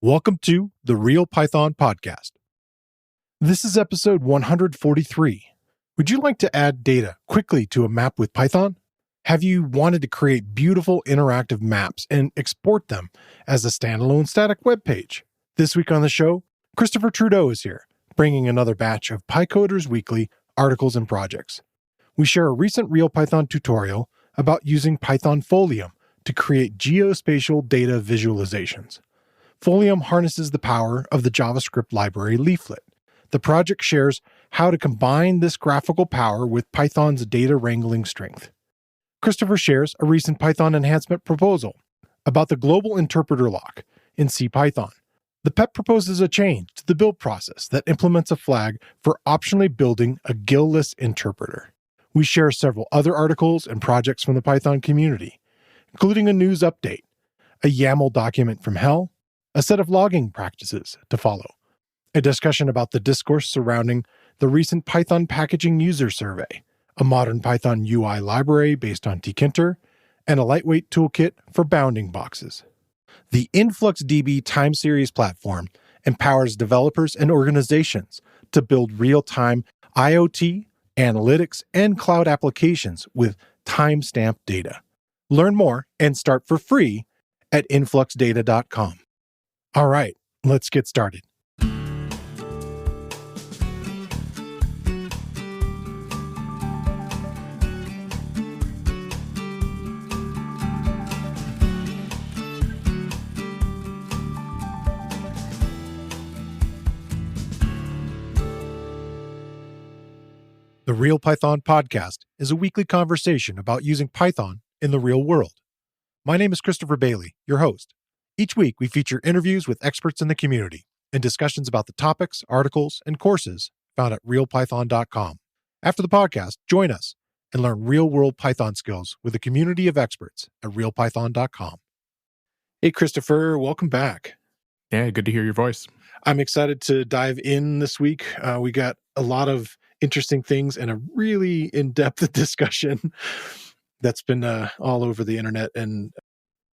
Welcome to the Real Python Podcast. This is episode 143. Would you like to add data quickly to a map with Python? Have you wanted to create beautiful interactive maps and export them as a standalone static web page? This week on the show, Christopher Trudeau is here, bringing another batch of PyCoder's weekly articles and projects. We share a recent Real Python tutorial about using Python Folium to create geospatial data visualizations. Folium harnesses the power of the JavaScript library Leaflet. The project shares how to combine this graphical power with Python's data-wrangling strength. Christopher shares a recent Python Enhancement Proposal about the global interpreter lock in CPython. The PEP proposes a change to the build process that implements a flag for optionally building a GIL-less interpreter. We share several other articles and projects from the Python community, including a news update, a YAML document from hell, a set of logging practices to follow, a discussion about the discourse surrounding the recent Python packaging user survey, a modern Python UI library based on tkinter, and a lightweight toolkit for bounding boxes. The InfluxDB time series platform empowers developers and organizations to build real-time IoT, analytics, and cloud applications with time-stamped data. Learn more and start for free at influxdata.com. All right, let's get started. The Real Python Podcast is a weekly conversation about using Python in the real world. My name is Christopher Bailey, your host. Each week, we feature interviews with experts in the community and discussions about the topics, articles, and courses found at realpython.com. After the podcast, join us and learn real-world Python skills with a community of experts at realpython.com. Hey, Christopher, welcome back. Yeah, good to hear your voice. I'm excited to dive in this week. We got a lot of interesting things and a really in-depth discussion that's been all over the internet. And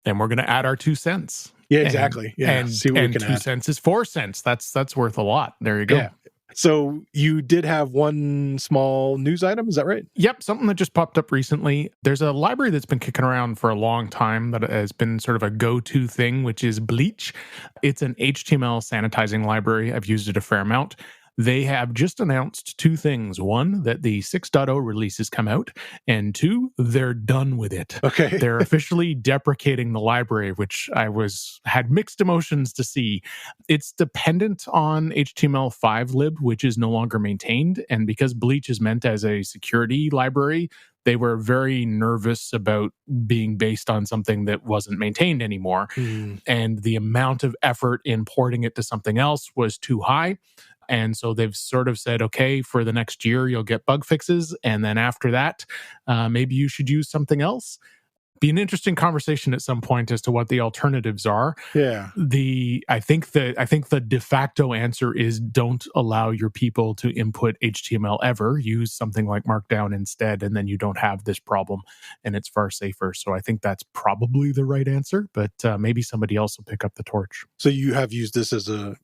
we're going to add our 2 cents. Yeah, exactly. And see what we can 2 add. cents is 4 cents. That's worth a lot. There you go. Yeah. So you did have one small news item, is that right? Yep, something that just popped up recently. There's a library that's been kicking around for a long time that has been sort of a go-to thing, which is Bleach. It's an HTML sanitizing library. I've used it a fair amount. They have just announced 2 things. 1, that the 6.0 release has come out, and 2, they're done with it. Okay. They're officially deprecating the library, which I had mixed emotions to see. It's dependent on HTML5 which is no longer maintained, and because Bleach is meant as a security library, they were very nervous about being based on something that wasn't maintained anymore. And the amount of effort in porting it to something else was too high. And so they've sort of said, okay, for the next year, you'll get bug fixes. And then after that, maybe you should use something else. Be an interesting conversation at some point as to what the alternatives are. Yeah. I think the de facto answer is don't allow your people to input HTML ever. Use something like Markdown instead, and then you don't have this problem, and it's far safer. So I think that's probably the right answer, but maybe somebody else will pick up the torch. So you have used this as a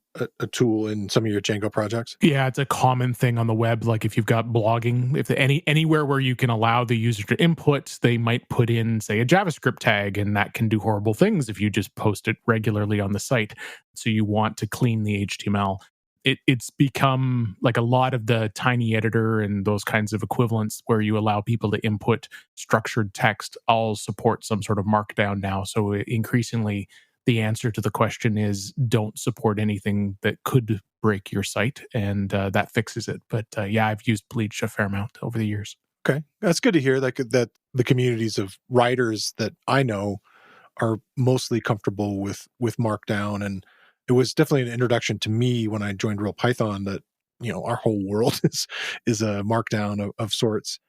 tool in some of your Django projects? Yeah, it's a common thing on the web. Like if you've got blogging, if anywhere where you can allow the user to input, they might put in, say, a JavaScript tag, and that can do horrible things if you just post it regularly on the site. So you want to clean the HTML. It's become like a lot of the tiny editor and those kinds of equivalents where you allow people to input structured text all support some sort of markdown now. So increasingly, the answer to the question is don't support anything that could break your site, and that fixes it. But yeah, I've used Bleach a fair amount over the years. Okay. That's good to hear that the communities of writers that I know are mostly comfortable with Markdown. And it was definitely an introduction to me when I joined Real Python that, our whole world is a Markdown of sorts,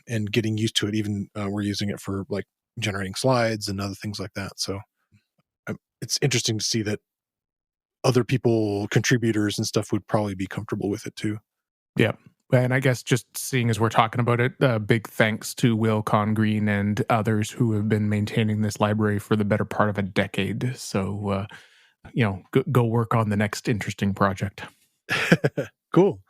and getting used to it. Even we're using it for like generating slides and other things like that. So it's interesting to see that other people, contributors and stuff, would probably be comfortable with it too. Yeah. And I guess just seeing as we're talking about it, big thanks to Will Congreen and others who have been maintaining this library for the better part of a decade. So go work on the next interesting project. Cool.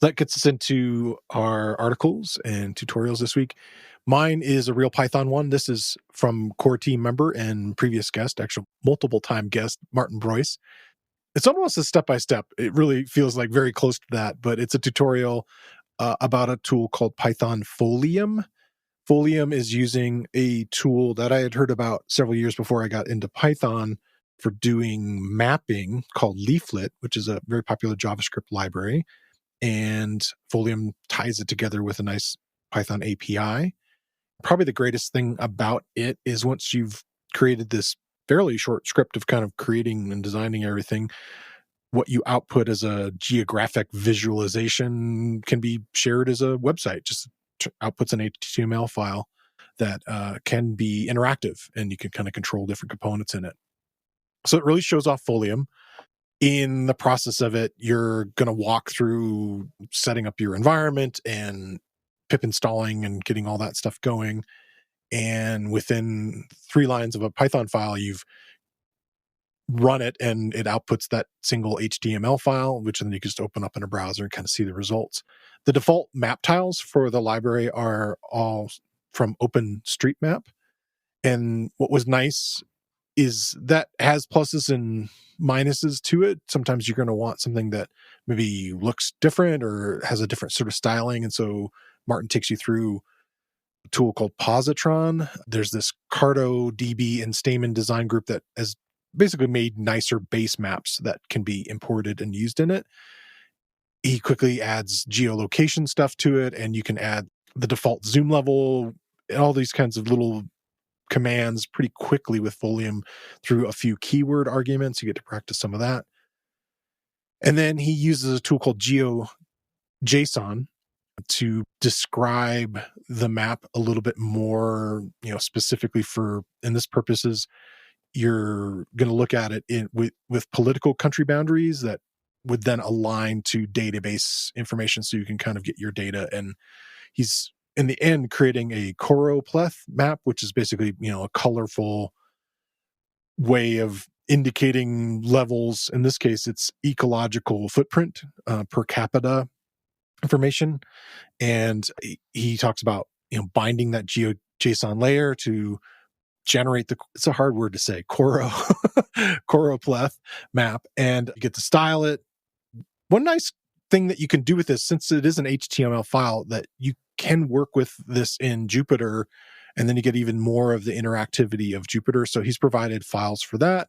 That gets us into our articles and tutorials this week. Mine is a real Python one. This is from core team member and previous guest, actual multiple time guest, Martin Broyce. It's almost a step-by-step. It really feels like very close to that, but it's a tutorial about a tool called Python Folium. Folium is using a tool that I had heard about several years before I got into Python for doing mapping called Leaflet, which is a very popular JavaScript library. And Folium ties it together with a nice Python API. Probably the greatest thing about it is once you've created this fairly short script of kind of creating and designing everything, what you output as a geographic visualization can be shared as a website. Just outputs an HTML file that can be interactive, and you can kind of control different components in it. So it really shows off Folium. In the process of it, you're going to walk through setting up your environment and pip installing and getting all that stuff going. And within 3 lines of a Python file, you've run it and it outputs that single HTML file, which then you can just open up in a browser and kind of see the results. The default map tiles for the library are all from OpenStreetMap. And what was nice is that has pluses and minuses to it. Sometimes you're going to want something that maybe looks different or has a different sort of styling. And so Martin takes you through a tool called Positron. There's this CartoDB and Stamen design group that has basically made nicer base maps that can be imported and used in it. He quickly adds geolocation stuff to it, and you can add the default zoom level, all these kinds of little commands pretty quickly with Folium through a few keyword arguments. You get to practice some of that. And then he uses a tool called GeoJSON to describe the map a little bit more, specifically for, and this purposes, you're going to look at it with political country boundaries that would then align to database information so you can kind of get your data. And he's, in the end, creating a choropleth map, which is basically, a colorful way of indicating levels. In this case, it's ecological footprint per capita information. And he talks about, binding that GeoJSON layer to generate it's a hard word to say, choropleth map, and you get to style it. One nice thing that you can do with this, since it is an HTML file, that you can work with this in Jupyter, and then you get even more of the interactivity of Jupyter. So he's provided files for that,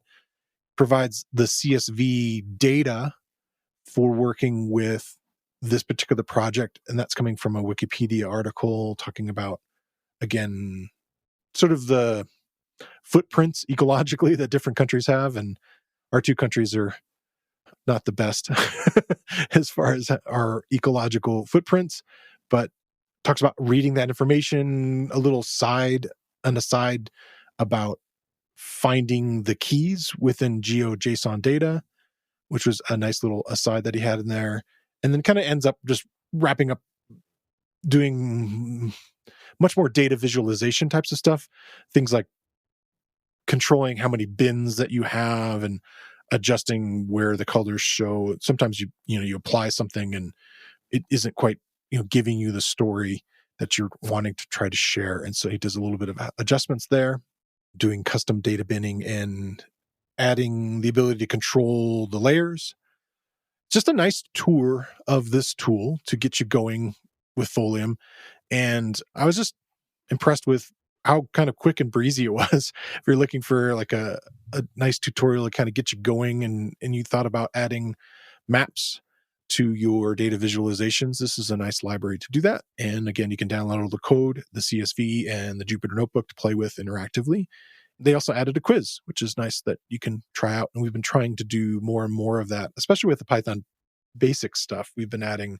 provides the CSV data for working with this particular project, and that's coming from a Wikipedia article talking about, again, sort of the footprints ecologically that different countries have, and our 2 countries are not the best as far as our ecological footprints, but talks about reading that information, a little aside about finding the keys within GeoJSON data, which was a nice little aside that he had in there, and then kind of ends up just wrapping up doing much more data visualization types of stuff, things like controlling how many bins that you have and adjusting where the colors show. Sometimes you apply something and it isn't quite giving you the story that you're wanting to try to share, and so he does a little bit of adjustments there, doing custom data binning and adding the ability to control the layers. Just a nice tour of this tool to get you going with Folium, and I was just impressed with how kind of quick and breezy it was. If you're looking for like a nice tutorial to kind of get you going, and you thought about adding maps to your data visualizations, this is a nice library to do that. And again, you can download all the code, the CSV, and the Jupyter Notebook to play with interactively. They also added a quiz, which is nice that you can try out. And we've been trying to do more and more of that, especially with the Python basic stuff. We've been adding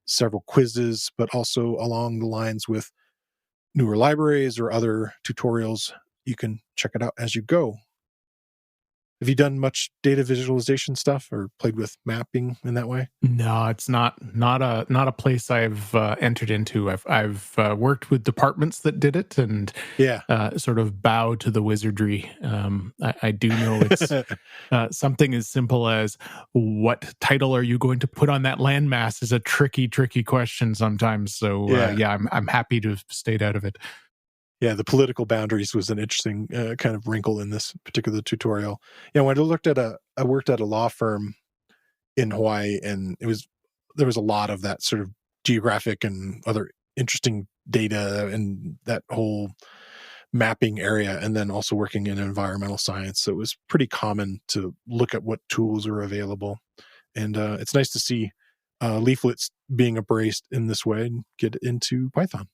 several quizzes, but also along the lines with newer libraries or other tutorials. You can check it out as you go. Have you done much data visualization stuff or played with mapping in that way? No, it's not a place I've entered into. I've worked with departments that did it and Yeah. sort of bow to the wizardry. I do know it's something as simple as what title are you going to put on that landmass is a tricky question sometimes. So Yeah. yeah, I'm happy to have stayed out of it. Yeah, the political boundaries was an interesting kind of wrinkle in this particular tutorial. Yeah, when I worked at a law firm in Hawaii, and there was a lot of that sort of geographic and other interesting data and that whole mapping area, and then also working in environmental science. So it was pretty common to look at what tools are available, and it's nice to see leaflets being embraced in this way and get into Python.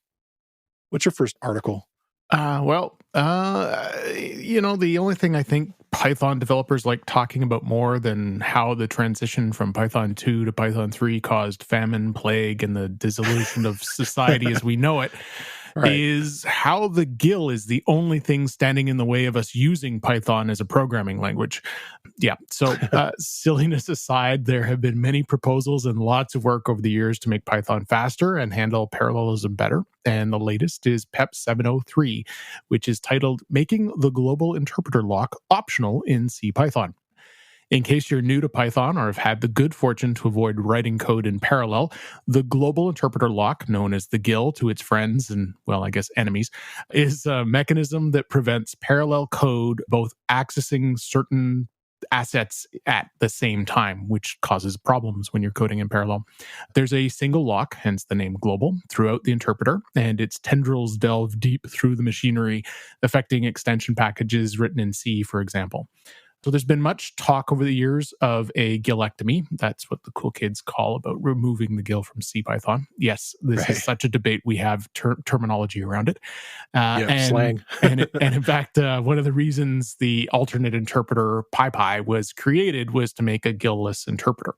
What's your first article? The only thing I think Python developers like talking about more than how the transition from Python 2 to Python 3 caused famine, plague, and the dissolution of society as we know it Right. is how the GIL is the only thing standing in the way of us using Python as a programming language. Yeah. So, silliness aside, there have been many proposals and lots of work over the years to make Python faster and handle parallelism better. And the latest is PEP 703, which is titled Making the Global Interpreter Lock Optional in CPython. In case you're new to Python or have had the good fortune to avoid writing code in parallel, the global interpreter lock, known as the GIL to its friends and, well, I guess enemies, is a mechanism that prevents parallel code both accessing certain assets at the same time, which causes problems when you're coding in parallel. There's a single lock, hence the name global, throughout the interpreter, and its tendrils delve deep through the machinery, affecting extension packages written in C, for example. So there's been much talk over the years of a gilectomy. That's what the cool kids call about removing the GIL from CPython. Yes, this is such a debate. We have terminology around it. Slang. and in fact, one of the reasons the alternate interpreter PyPy was created was to make a GIL-less interpreter.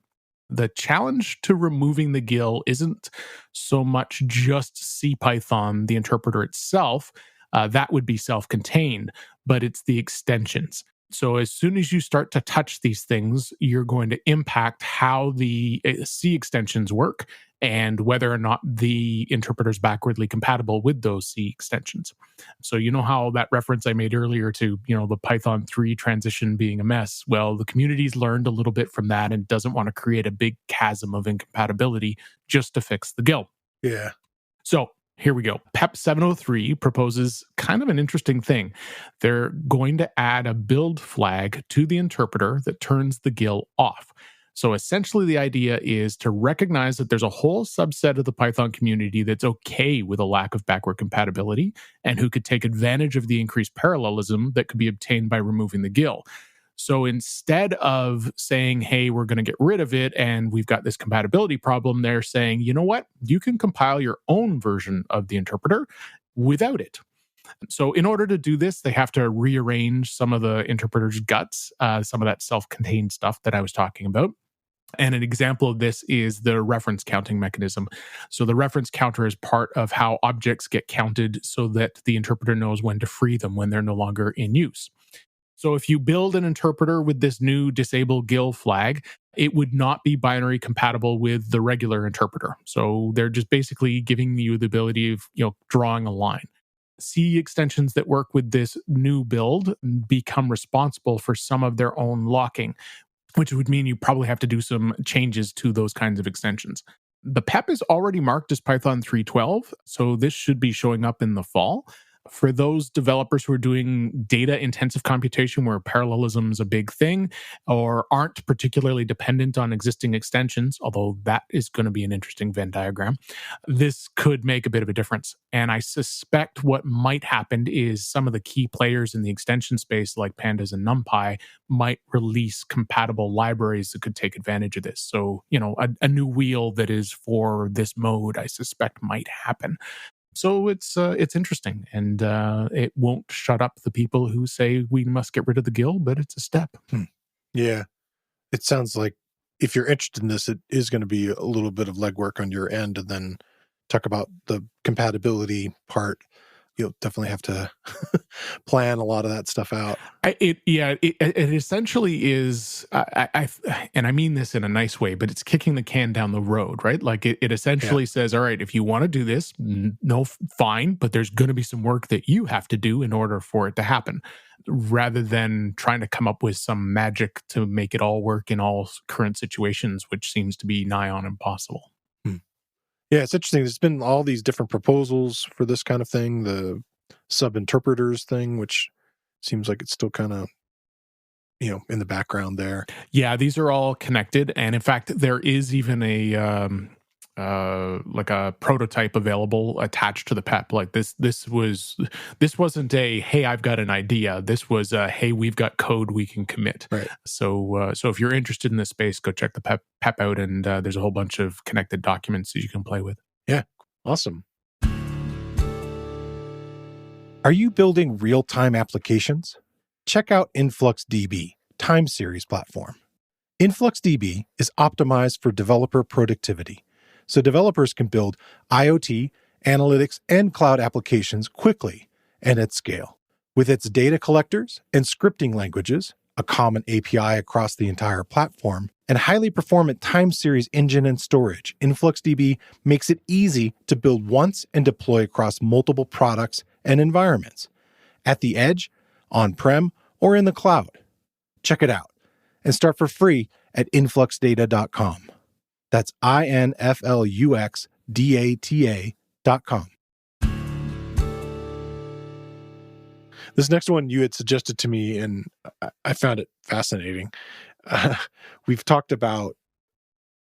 The challenge to removing the GIL isn't so much just CPython, the interpreter itself. That would be self-contained, but it's the extensions. So as soon as you start to touch these things, you're going to impact how the C extensions work and whether or not the interpreter is backwardly compatible with those C extensions. So you know how that reference I made earlier to, the Python 3 transition being a mess? Well, the community's learned a little bit from that and doesn't want to create a big chasm of incompatibility just to fix the GIL. Yeah. So here we go. PEP 703 proposes kind of an interesting thing. They're going to add a build flag to the interpreter that turns the GIL off. So essentially the idea is to recognize that there's a whole subset of the Python community that's okay with a lack of backward compatibility and who could take advantage of the increased parallelism that could be obtained by removing the GIL. So instead of saying, hey, we're going to get rid of it and we've got this compatibility problem, they're saying, you know what? You can compile your own version of the interpreter without it. So in order to do this, they have to rearrange some of the interpreter's guts, some of that self-contained stuff that I was talking about. And an example of this is the reference counting mechanism. So the reference counter is part of how objects get counted so that the interpreter knows when to free them when they're no longer in use. So if you build an interpreter with this new disable GIL flag, it would not be binary compatible with the regular interpreter. So they're just basically giving you the ability of, drawing a line. C extensions that work with this new build become responsible for some of their own locking, which would mean you probably have to do some changes to those kinds of extensions. The PEP is already marked as Python 3.12, so this should be showing up in the fall. For those developers who are doing data-intensive computation where parallelism is a big thing or aren't particularly dependent on existing extensions, although that is going to be an interesting Venn diagram, this could make a bit of a difference. And I suspect what might happen is some of the key players in the extension space, like Pandas and NumPy, might release compatible libraries that could take advantage of this. So, a new wheel that is for this mode, I suspect might happen. So it's interesting, and it won't shut up the people who say we must get rid of the GIL, but it's a step. Yeah. It sounds like if you're interested in this, it is going to be a little bit of legwork on your end, and then talk about the compatibility part. you'll definitely have to plan a lot of that stuff out. It essentially is, and I mean this in a nice way, but it's kicking the can down the road, right? Like it essentially says, all right, if you want to do this, no, fine, but there's going to be some work that you have to do in order for it to happen, rather than trying to come up with some magic to make it all work in all current situations, which seems to be nigh on impossible. Yeah, it's interesting. There's been all these different proposals for this kind of thing, the sub-interpreters thing, which seems like it's still kind of, in the background there. Yeah, these are all connected, and in fact, there is even a like a prototype available attached to the PEP. Like this wasn't a hey, I've got an idea. This was a hey, we've got code we can commit. Right. So if you're interested in this space, go check the PEP out, and there's a whole bunch of connected documents that you can play with. Yeah, awesome. Are you building real-time applications? Check out InfluxDB, time series platform. InfluxDB is optimized for developer productivity, so developers can build IoT, analytics, and cloud applications quickly and at scale. With its data collectors and scripting languages, a common API across the entire platform, and highly performant time series engine and storage, InfluxDB makes it easy to build once and deploy across multiple products and environments, at the edge, on-prem, or in the cloud. Check it out and start for free at influxdata.com. That's INFLUXDATA.com. This next one you had suggested to me, and I found it fascinating. We've talked about,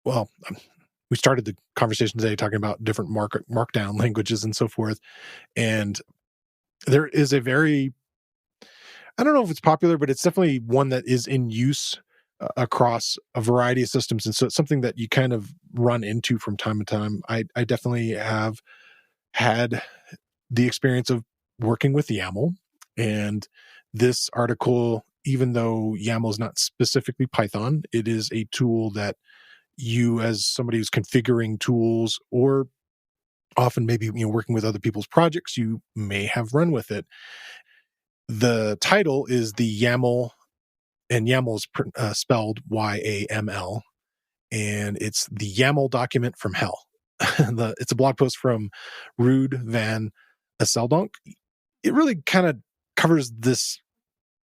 we started the conversation today talking about different markdown languages and so forth. And there is a very, I don't know if it's popular, but it's definitely one that is in use across a variety of systems. And so it's something that you kind of run into from time to time. I definitely have had the experience of working with YAML. And this article, even though YAML is not specifically Python, it is a tool that you, as somebody who's configuring tools, or often maybe working with other people's projects, you may have run with it. The title is the YAML, and YAML is spelled YAML, and it's the YAML document from hell. It's a blog post from Ruud van Asseldonk. It really kind of covers this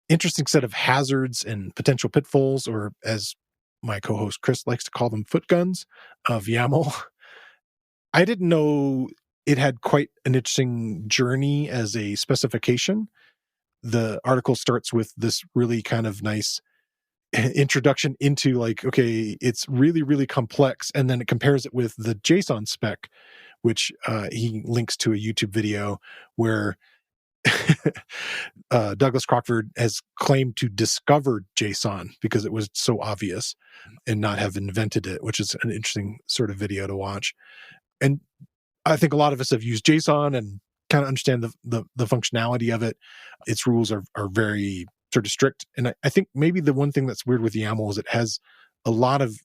interesting set of hazards and potential pitfalls, or as my co-host Chris likes to call them, foot guns of YAML. I didn't know it had quite an interesting journey as a specification. The article starts with this really kind of nice introduction into like, okay, it's really, really complex. And then it compares it with the JSON spec, which he links to a YouTube video where Douglas Crockford has claimed to discover JSON because it was so obvious and not have invented it, which is an interesting sort of video to watch. And I think a lot of us have used JSON and kind of understand the functionality of it. Its rules are very sort of strict. And I think maybe the one thing that's weird with YAML is it has a lot of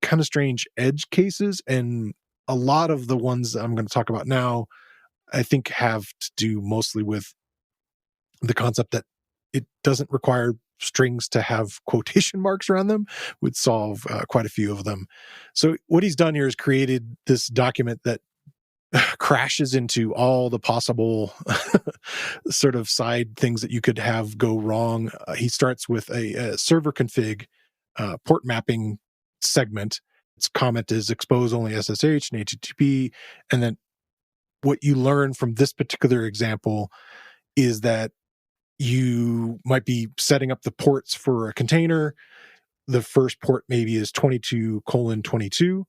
kind of strange edge cases, and a lot of the ones that I'm going to talk about now, I think, have to do mostly with the concept that it doesn't require strings to have quotation marks around them, would solve quite a few of them. So what he's done here is created this document that crashes into all the possible sort of side things that you could have go wrong. He starts with a server config port mapping segment. Its comment is expose only SSH and HTTP. And then what you learn from this particular example is that you might be setting up the ports for a container. The first port maybe is 22:22.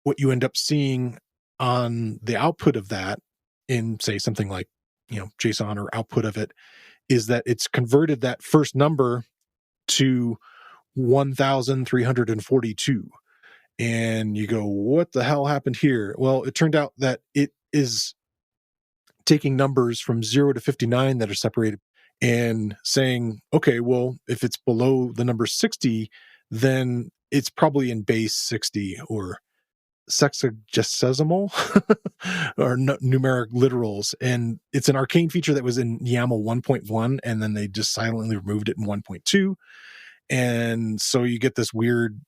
What you end up seeing on the output of that in, say, something like, JSON or output of it, is that it's converted that first number to 1,342. And you go, what the hell happened here? Well, it turned out that it is taking numbers from 0 to 59 that are separated and saying, okay, well, if it's below the number 60, then it's probably in base 60 or sexagesimal or numeric literals. And it's an arcane feature that was in YAML 1.1, and then they just silently removed it in 1.2. And so you get this weird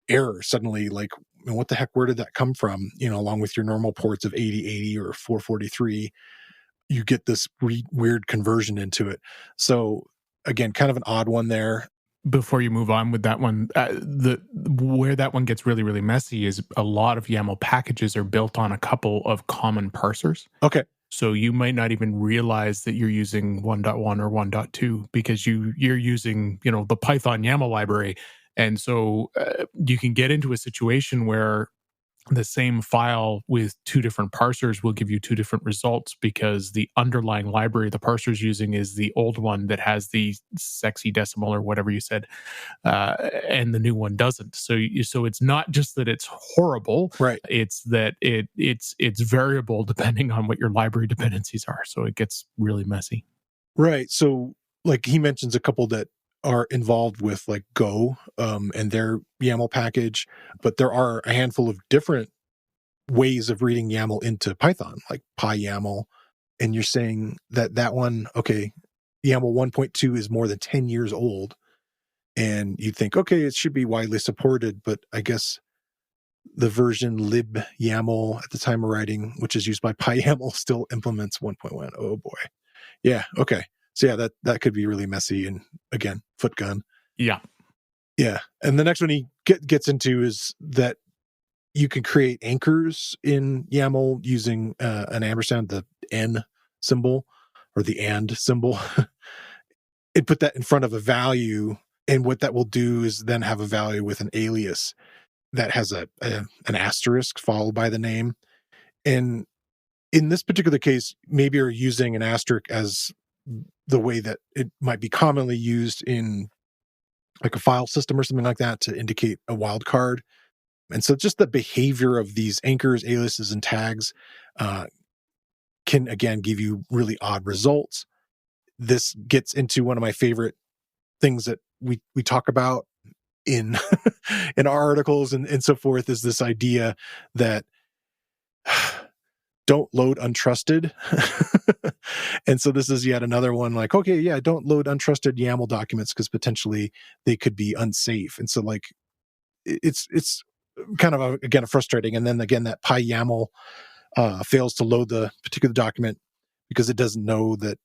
error suddenly, like, what the heck, where did that come from? Along with your normal ports of 8080 or 443, you get this weird conversion into it. So again, kind of an odd one there. Before you move on with that one, where that one gets really, really messy is a lot of YAML packages are built on a couple of common parsers. Okay. So you might not even realize that you're using 1.1 or 1.2 because you're using, the Python YAML library. And so you can get into a situation where the same file with two different parsers will give you two different results because the underlying library the parser's using is the old one that has the sexy decimal or whatever you said, and the new one doesn't. So it's not just that it's horrible, right? It's that it's variable depending on what your library dependencies are. So it gets really messy. Right. So like he mentions a couple that are involved with like Go and their YAML package, but there are a handful of different ways of reading YAML into Python, like PyYAML. And you're saying that one, okay, YAML 1.2 is more than 10 years old. And you'd think, okay, it should be widely supported, but I guess the version libyaml at the time of writing, which is used by PyYAML, still implements 1.1. Oh boy. Yeah, okay. So yeah, that could be really messy, and again, foot gun. Yeah. And the next one he gets into is that you can create anchors in YAML using an ampersand, the N symbol or the and symbol, and put that in front of a value. And what that will do is then have a value with an alias that has an asterisk followed by the name. And in this particular case, maybe you're using an asterisk as the way that it might be commonly used in like a file system or something like that to indicate a wildcard. And so just the behavior of these anchors, aliases, and tags can, again, give you really odd results. This gets into one of my favorite things that we talk about in in our articles and so forth, is this idea that don't load untrusted. And so this is yet another one, like, okay, yeah, don't load untrusted YAML documents because potentially they could be unsafe. And so like it's kind of again frustrating. And then again, that PyYAML fails to load the particular document because it doesn't know that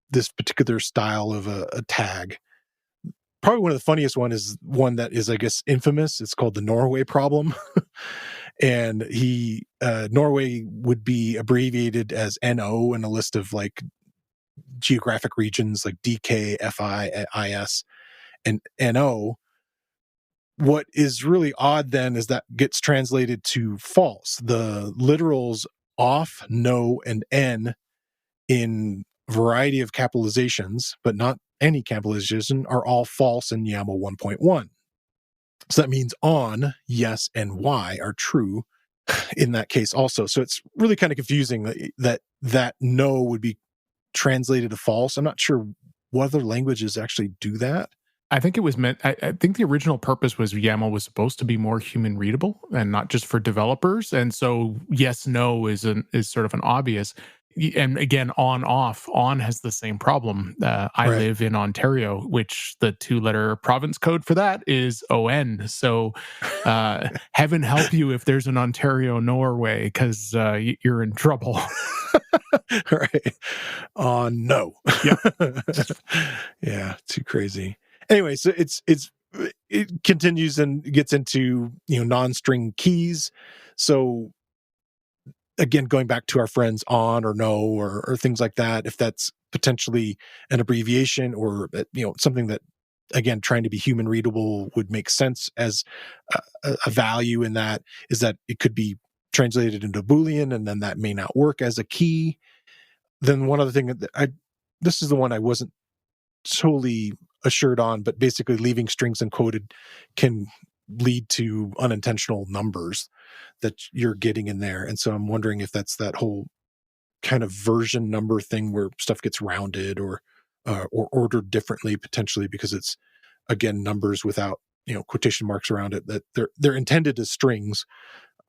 this particular style of a tag. Probably one of the funniest one is one that is, I guess, infamous. It's called the Norway problem. And Norway would be abbreviated as NO in a list of like geographic regions like DK, FI, IS, and NO. What is really odd then is that gets translated to false. The literals off, no, and N in variety of capitalizations, but not any capitalization, are all false in YAML 1.1. So that means on, yes, and Y are true in that case also. So it's really kind of confusing that no would be translated to false. I'm not sure what other languages actually do that. I think it was meant, I think the original purpose was YAML was supposed to be more human readable and not just for developers. And so yes, no is sort of an obvious. And again, on, off, on has the same problem. I live in Ontario, which the 2-letter province code for that is ON. So heaven help you if there's an Ontario, Norway, because you're in trouble. Right. No. Yeah. Yeah, too crazy. Anyway, so it continues and gets into, non-string keys. So again, going back to our friends on or no or things like that, if that's potentially an abbreviation or something that, again, trying to be human readable would make sense as a value in that, is that it could be translated into Boolean, and then that may not work as a key. Then one other thing that this is the one I wasn't totally assured on, but basically leaving strings encoded can lead to unintentional numbers that you're getting in there. And so I'm wondering if that's that whole kind of version number thing where stuff gets rounded or ordered differently, potentially because it's, again, numbers without quotation marks around it, that they're intended as strings,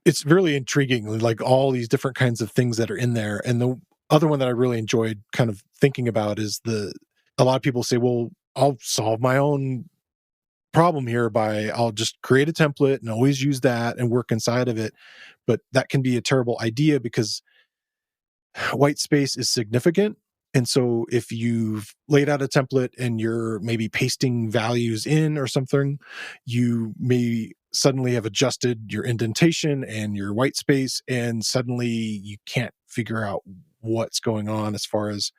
it's really intriguing, like all these different kinds of things that are in there. And the other one that I really enjoyed kind of thinking about is a lot of people say, well, I'll solve my own problem here I'll just create a template and always use that and work inside of it. But that can be a terrible idea because white space is significant. And so if you've laid out a template and you're maybe pasting values in or something, you may suddenly have adjusted your indentation and your white space, and suddenly you can't figure out what's going on as far as,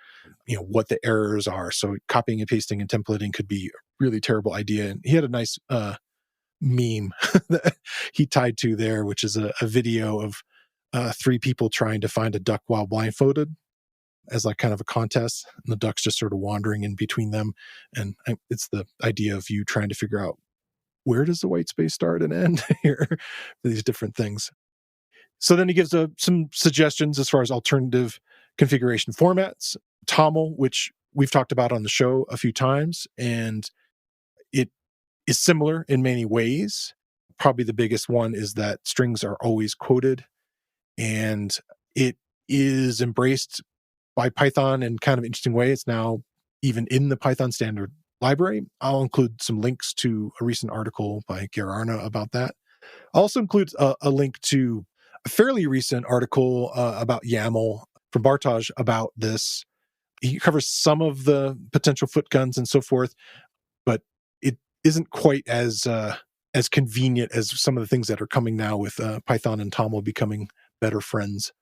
what the errors are. So copying and pasting and templating could be a really terrible idea. And he had a nice meme that he tied to there, which is a video of three people trying to find a duck while blindfolded as like kind of a contest, and the duck's just sort of wandering in between them. And it's the idea of you trying to figure out, where does the white space start and end here for these different things. So then he gives some suggestions as far as alternative configuration formats. TOML, which we've talked about on the show a few times, and it is similar in many ways. Probably the biggest one is that strings are always quoted, and it is embraced by Python in kind of an interesting way. It's now even in the Python standard library. I'll include some links to a recent article by Gerarna about that. I'll also include a link to a fairly recent article about YAML from Bartaj about this. He covers some of the potential foot guns and so forth, but it isn't quite as convenient as some of the things that are coming now with Python and TOML becoming better friends.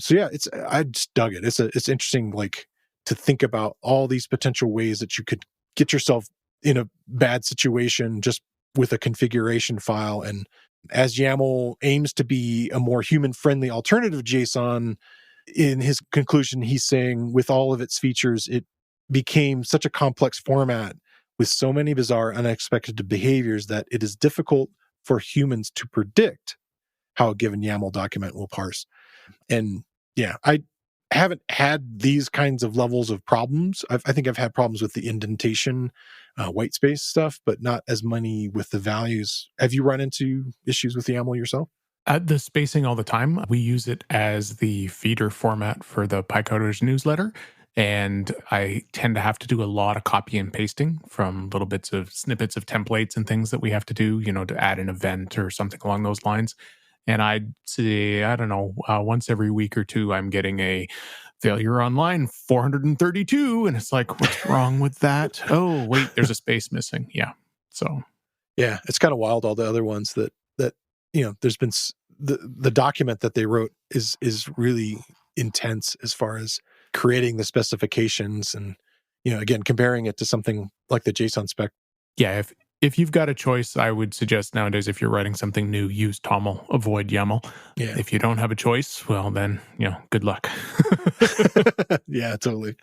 So yeah, I just dug it. It's interesting, like, to think about all these potential ways that you could get yourself in a bad situation just with a configuration file. And as YAML aims to be a more human-friendly alternative to JSON, in his conclusion, he's saying with all of its features, it became such a complex format with so many bizarre, unexpected behaviors that it is difficult for humans to predict how a given YAML document will parse. And yeah, I haven't had these kinds of levels of problems. I think I've had problems with the indentation, white space stuff, but not as many with the values. Have you run into issues with the YAML yourself? The spacing all the time. We use it as the feeder format for the PyCoder's newsletter. And I tend to have to do a lot of copy and pasting from little snippets of templates and things that we have to do, to add an event or something along those lines. And I'd say, I don't know, once every week or two, I'm getting a failure on line 432. And it's like, what's wrong with that? Oh, wait, there's a space missing. Yeah. So. Yeah, it's kind of wild, all the other ones that there's been the document that they wrote is really intense as far as creating the specifications and, again, comparing it to something like the JSON spec. Yeah, if you've got a choice, I would suggest nowadays, if you're writing something new, use TOML, avoid YAML. Yeah. If you don't have a choice, well, then, good luck. Yeah, totally.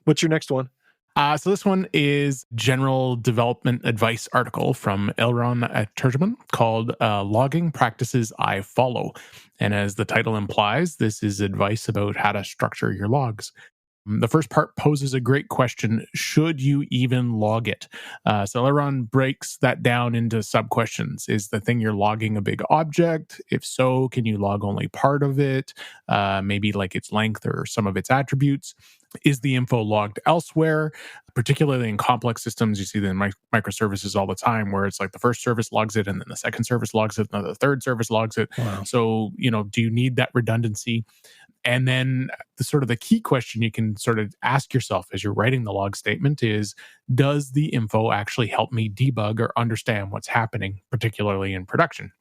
What's your next one? So this one is general development advice article from Elron at Turgeman called Logging Practices I Follow. And as the title implies, this is advice about how to structure your logs. The first part poses a great question. Should you even log it? So Elron breaks that down into sub-questions. Is the thing you're logging a big object? If so, can you log only part of it? Maybe like its length or some of its attributes. Is the info logged elsewhere? Particularly in complex systems, you see them in microservices all the time where it's like the first service logs it and then the second service logs it and then the third service logs it. Wow. So, do you need that redundancy? And then the key question you can sort of ask yourself as you're writing the log statement is, does the info actually help me debug or understand what's happening, particularly in production?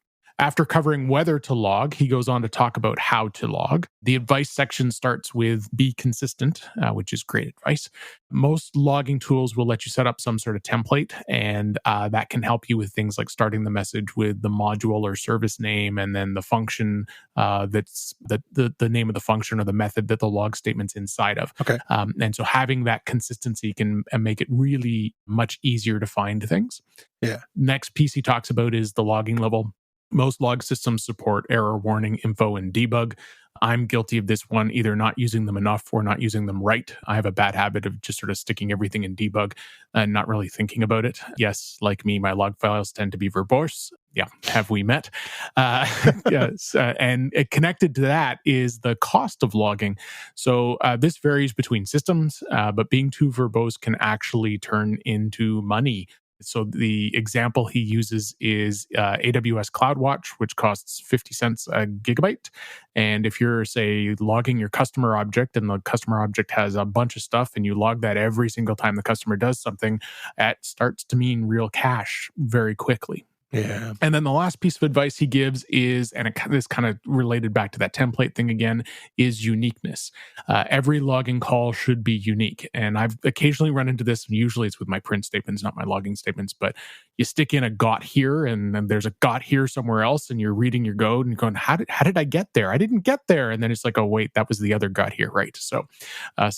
After covering whether to log, he goes on to talk about how to log. The advice section starts with be consistent, which is great advice. Most logging tools will let you set up some sort of template, and that can help you with things like starting the message with the module or service name, and then the function that's the name of the function or the method that the log statement's inside of. Okay. And so having that consistency can make it really much easier to find things. Yeah. Next piece he talks about is the logging level. Most log systems support error warning, info, and debug. I'm guilty of this one, either not using them enough or not using them right. I have a bad habit of just sort of sticking everything in debug and not really thinking about it. Yes, like me, my log files tend to be verbose. Yeah, have we met? Yes, and connected to that is the cost of logging. So this varies between systems, but being too verbose can actually turn into money. So the example he uses is AWS CloudWatch, which costs 50 cents a gigabyte. And if you're, say, logging your customer object and the customer object has a bunch of stuff and you log that every single time the customer does something, that starts to mean real cash very quickly. Yeah. And then the last piece of advice he gives is, and this kind of related back to that template thing again, is uniqueness. Every logging call should be unique. And I've occasionally run into this, and usually it's with my print statements, not my logging statements, but you stick in a got here, and then there's a got here somewhere else, and you're reading your code and you're going, how did I get there? I didn't get there. And then it's like, oh, wait, that was the other got here, right? So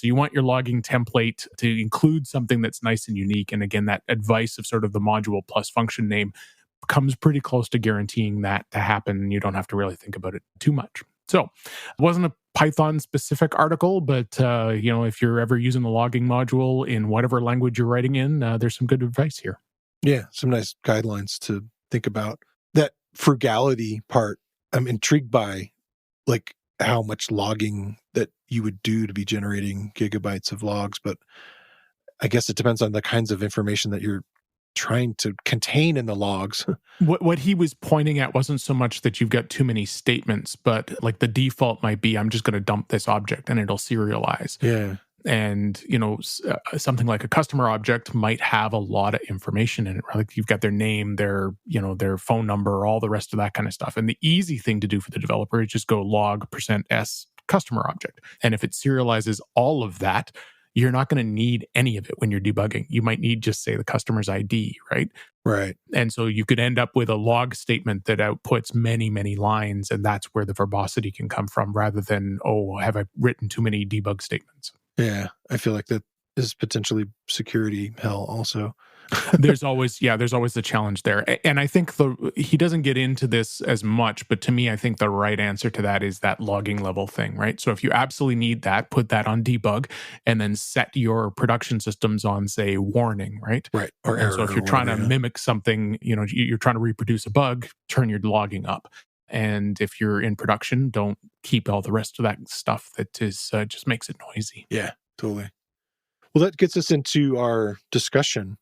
you want your logging template to include something that's nice and unique. And again, that advice of sort of the module plus function name comes pretty close to guaranteeing that to happen. You don't have to really think about it too much. So it wasn't a Python specific article, but if you're ever using the logging module in whatever language you're writing in, there's some good advice here. Yeah, some nice guidelines to think about. That frugality part, I'm intrigued by, like how much logging that you would do to be generating gigabytes of logs, but I guess it depends on the kinds of information that you're trying to contain in the logs. What he was pointing at wasn't so much that you've got too many statements, but like the default might be, I'm just going to dump this object and it'll serialize. Yeah. And, something like a customer object might have a lot of information in it, right? Like you've got their name, their phone number, all the rest of that kind of stuff. And the easy thing to do for the developer is just go log %s customer object. And if it serializes all of that, you're not going to need any of it when you're debugging. You might need just, say, the customer's ID, right? Right. And so you could end up with a log statement that outputs many, many lines, and that's where the verbosity can come from, rather than, oh, have I written too many debug statements? Yeah, I feel like that is potentially security hell also. There's always the challenge there. And I think he doesn't get into this as much, but to me, I think the right answer to that is that logging level thing, right? So if you absolutely need that, put that on debug and then set your production systems on, say, warning, right? Right. Or error. So if you're trying to mimic something, you're trying to reproduce a bug, turn your logging up. And if you're in production, don't keep all the rest of that stuff that is just makes it noisy. Yeah, totally. Well, that gets us into our discussion.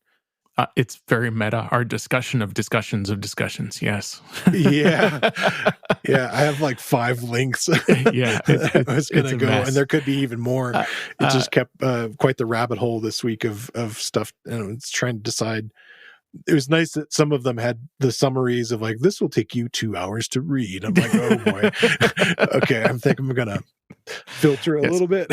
It's very meta, our discussion of discussions of discussions. Yes. Yeah. Yeah. I have like 5 links. Yeah. I was going to go, mess. and there could be even more. It just kept quite the rabbit hole this week of stuff. It's trying to decide. It was nice that some of them had the summaries of like, this will take you 2 hours to read. I'm like, oh boy. Okay. I'm thinking I'm going to filter a little bit.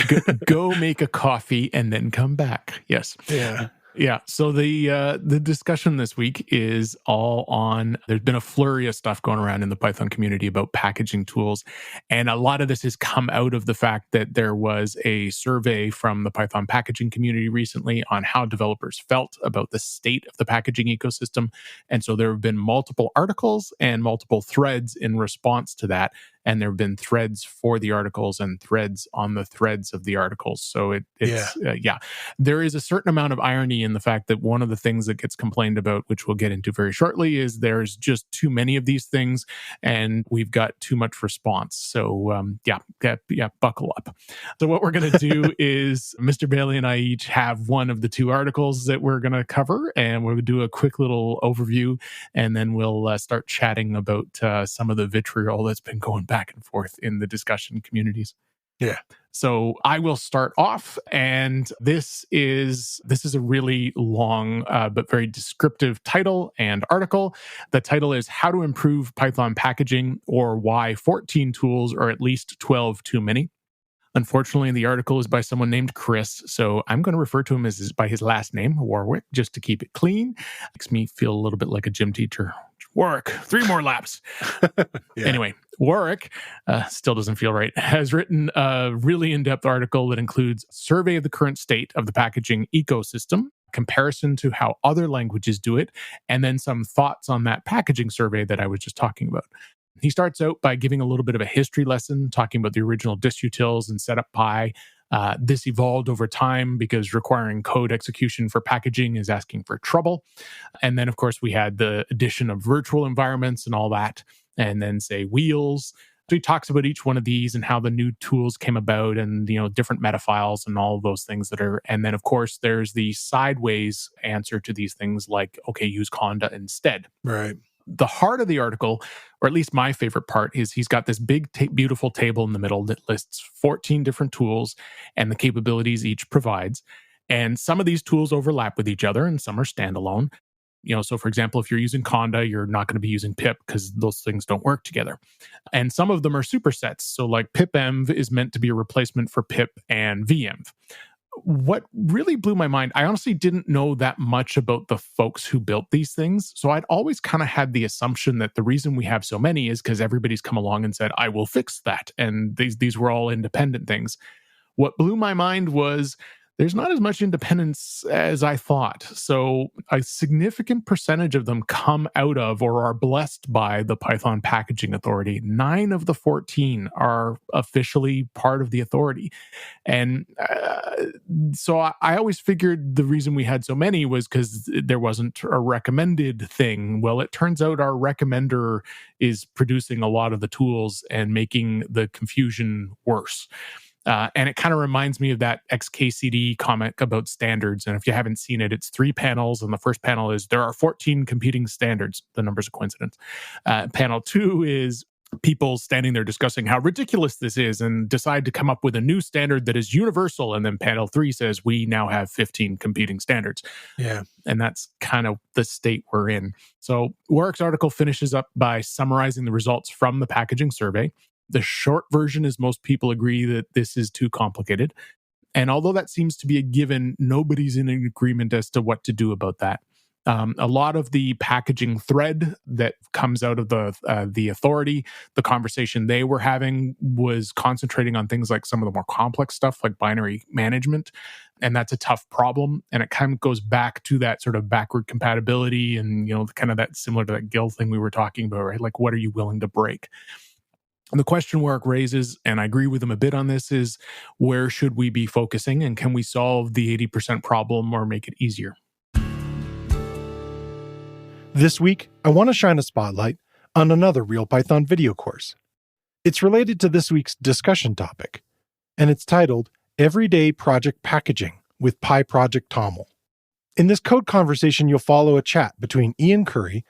Go make a coffee and then come back. Yes. Yeah. Yeah. So the discussion this week is all on, there's been a flurry of stuff going around in the Python community about packaging tools. And a lot of this has come out of the fact that there was a survey from the Python packaging community recently on how developers felt about the state of the packaging ecosystem. And so there have been multiple articles and multiple threads in response to that. And there have been threads for the articles and threads on the threads of the articles. So there is a certain amount of irony in the fact that one of the things that gets complained about, which we'll get into very shortly, is there's just too many of these things and we've got too much response. So buckle up. So what we're going to do is Mr. Bailey and I each have one of the 2 articles that we're going to cover, and we'll do a quick little overview, and then we'll start chatting about some of the vitriol that's been going back and forth in the discussion communities. Yeah. So I will start off, and this is a really long but very descriptive title and article. The title is How to Improve Python Packaging, or Why 14 Tools Are at Least 12 Too Many. Unfortunately, the article is by someone named Chris, so I'm going to refer to him by his last name, Warwick, just to keep it clean. Makes me feel a little bit like a gym teacher. Warwick, 3 more laps. Yeah. Anyway, Warwick, still doesn't feel right, has written a really in-depth article that includes a survey of the current state of the packaging ecosystem, comparison to how other languages do it, and then some thoughts on that packaging survey that I was just talking about. He starts out by giving a little bit of a history lesson, talking about the original disutils and setup Py. This evolved over time because requiring code execution for packaging is asking for trouble. And then, of course, we had the addition of virtual environments and all that, and then, say, wheels. So he talks about each one of these and how the new tools came about and, different meta files and all of those things that are. And then, of course, there's the sideways answer to these things like, okay, use conda instead. Right. The heart of the article, or at least my favorite part, is he's got this big, beautiful table in the middle that lists 14 different tools and the capabilities each provides. And some of these tools overlap with each other and some are standalone. So for example, if you're using conda, you're not going to be using pip because those things don't work together. And some of them are supersets. So like pipenv is meant to be a replacement for pip and venv. What really blew my mind, I honestly didn't know that much about the folks who built these things. So I'd always kind of had the assumption that the reason we have so many is because everybody's come along and said, I will fix that. And these were all independent things. What blew my mind was there's not as much independence as I thought. So a significant percentage of them come out of or are blessed by the Python Packaging Authority. 9 of the 14 are officially part of the authority. And so I always figured the reason we had so many was because there wasn't a recommended thing. Well, it turns out our recommender is producing a lot of the tools and making the confusion worse. And it kind of reminds me of that XKCD comic about standards. And if you haven't seen it, it's 3 panels. And the first panel is there are 14 competing standards. The number's a coincidence. Panel 2 is people standing there discussing how ridiculous this is and decide to come up with a new standard that is universal. And then panel 3 says we now have 15 competing standards. Yeah. And that's kind of the state we're in. So Warwick's article finishes up by summarizing the results from the packaging survey. The short version is most people agree that this is too complicated. And although that seems to be a given, nobody's in agreement as to what to do about that. A lot of the packaging thread that comes out of the authority, the conversation they were having was concentrating on things like some of the more complex stuff like binary management. And that's a tough problem. And it kind of goes back to that sort of backward compatibility and, kind of that similar to that GIL thing we were talking about, right? Like, what are you willing to break? And the question Warwick raises, and I agree with him a bit on this, is where should we be focusing and can we solve the 80% problem or make it easier? This week, I want to shine a spotlight on another Real Python video course. It's related to this week's discussion topic, and it's titled Everyday Project Packaging with PyProject Toml. In this code conversation, you'll follow a chat between Ian Curry